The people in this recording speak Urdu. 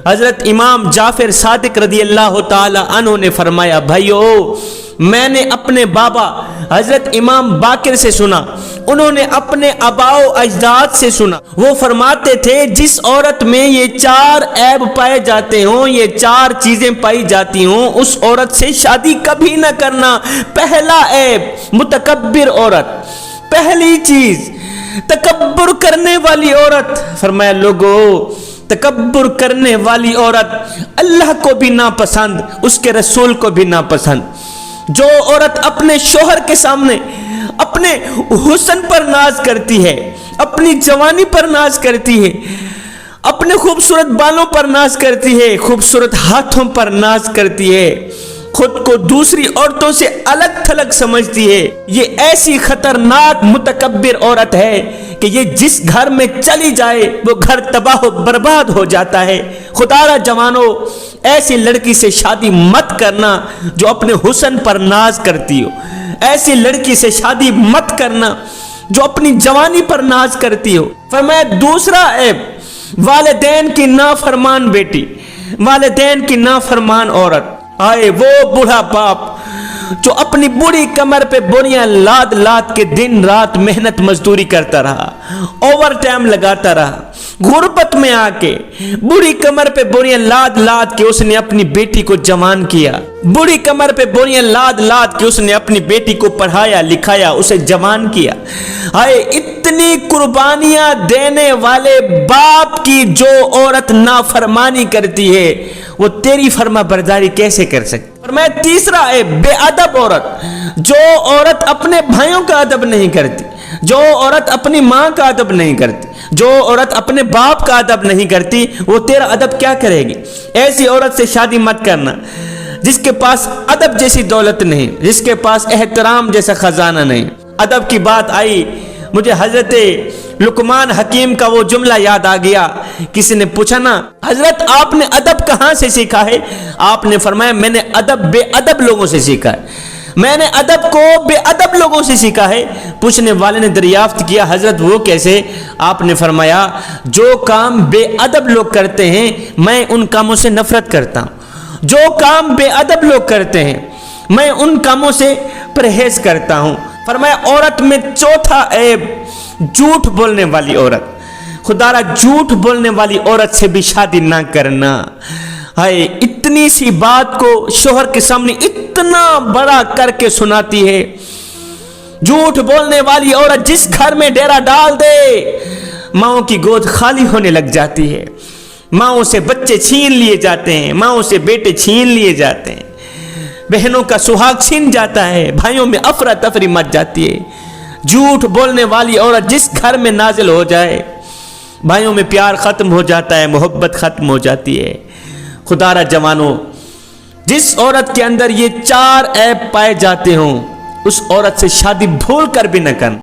حضرت امام جعفر صادق رضی اللہ تعالی عنہ نے فرمایا، بھائیو میں نے اپنے بابا حضرت امام باقر سے سنا، انہوں نے اپنے آباء و اجداد سے سنا، وہ فرماتے تھے جس عورت میں یہ 4 عیب پائے جاتے ہوں، یہ 4 چیزیں پائی جاتی ہوں، اس عورت سے شادی کبھی نہ کرنا۔ پہلا عیب متکبر عورت، پہلی چیز تکبر کرنے والی عورت۔ فرمایا لوگو تکبر کرنے والی عورت اللہ کو بھی ناپسند، اس کے رسول کو بھی ناپسند۔ جو عورت اپنے شوہر کے سامنے اپنے حسن پر ناز کرتی ہے، اپنی جوانی پر ناز کرتی ہے، اپنے خوبصورت بالوں پر ناز کرتی ہے، خوبصورت ہاتھوں پر ناز کرتی ہے، خود کو دوسری عورتوں سے الگ تھلگ سمجھتی ہے، یہ ایسی خطرناک متکبر عورت ہے کہ یہ جس گھر میں چلی جائے وہ گھر تباہ و برباد ہو جاتا ہے۔ خدا را جوانو، ایسی لڑکی سے شادی مت کرنا جو اپنے حسن پر ناز کرتی ہو، ایسی لڑکی سے شادی مت کرنا جو اپنی جوانی پر ناز کرتی ہو۔ فرمایا دوسرا عیب والدین کی نافرمان بیٹی، والدین کی نافرمان عورت۔ آئے وہ بوڑھا باپ جو اپنی بوڑھی کمر پہ بوریاں لاد لاد کے دن رات محنت مزدوری کرتا رہا، اوور ٹائم لگاتا رہا، غربت میں آ کے بوڑھی کمر پہ بوریاں لاد لاد کے اس نے اپنی بیٹی کو جوان کیا، بوڑھی کمر پہ بوریاں لاد لاد کے اس نے اپنی بیٹی کو پڑھایا لکھایا، اسے جوان کیا۔ آئے اتنی قربانیاں دینے والے باپ کی جو عورت نافرمانی کرتی ہے وہ تیری فرما برداری کیسے کر سکتی؟ اور میں تیسرا ہے بے ادب عورت، جو عورت اپنے بھائیوں کا ادب نہیں کرتی، جو عورت اپنی ماں کا ادب نہیں کرتی، جو عورت اپنے باپ کا ادب نہیں کرتی، وہ تیرا ادب کیا کرے گی؟ ایسی عورت سے شادی مت کرنا جس کے پاس ادب جیسی دولت نہیں، جس کے پاس احترام جیسا خزانہ نہیں۔ ادب کی بات آئی، مجھے حضرت لقمان حکیم کا وہ جملہ یاد آ گیا۔ کسی نے پوچھا نا حضرت آپ نے ادب کہاں سے سیکھا ہے؟ آپ نے فرمایا میں نے ادب بے ادب لوگوں سے سیکھا ہے، میں نے ادب کو بے ادب لوگوں سے سیکھا ہے۔ پوچھنے والے نے دریافت کیا حضرت وہ کیسے؟ آپ نے فرمایا جو کام بے ادب لوگ کرتے ہیں میں ان کاموں سے نفرت کرتا ہوں، جو کام بے ادب لوگ کرتے ہیں میں ان کاموں سے پرہیز کرتا ہوں۔ فرمایا عورت میں چوتھا عیب جھوٹ بولنے والی عورت۔ خدا را جھوٹ بولنے والی عورت سے بھی شادی نہ کرنا۔ ہائے اتنی سی بات کو شوہر کے سامنے اتنا بڑا کر کے سناتی ہے۔ جھوٹ بولنے والی عورت جس گھر میں ڈیرا ڈال دے ماؤں کی گود خالی ہونے لگ جاتی ہے، ماؤں سے بچے چھین لیے جاتے ہیں، ماؤں سے بیٹے چھین لیے جاتے ہیں، بہنوں کا سہاگ چھن جاتا ہے، بھائیوں میں افراتفری مچ جاتی ہے۔ جھوٹ بولنے والی عورت جس گھر میں نازل ہو جائے بھائیوں میں پیار ختم ہو جاتا ہے، محبت ختم ہو جاتی ہے۔ خدا را جوانو، جس عورت کے اندر یہ 4 عیب پائے جاتے ہوں اس عورت سے شادی بھول کر بھی نہ کرنا۔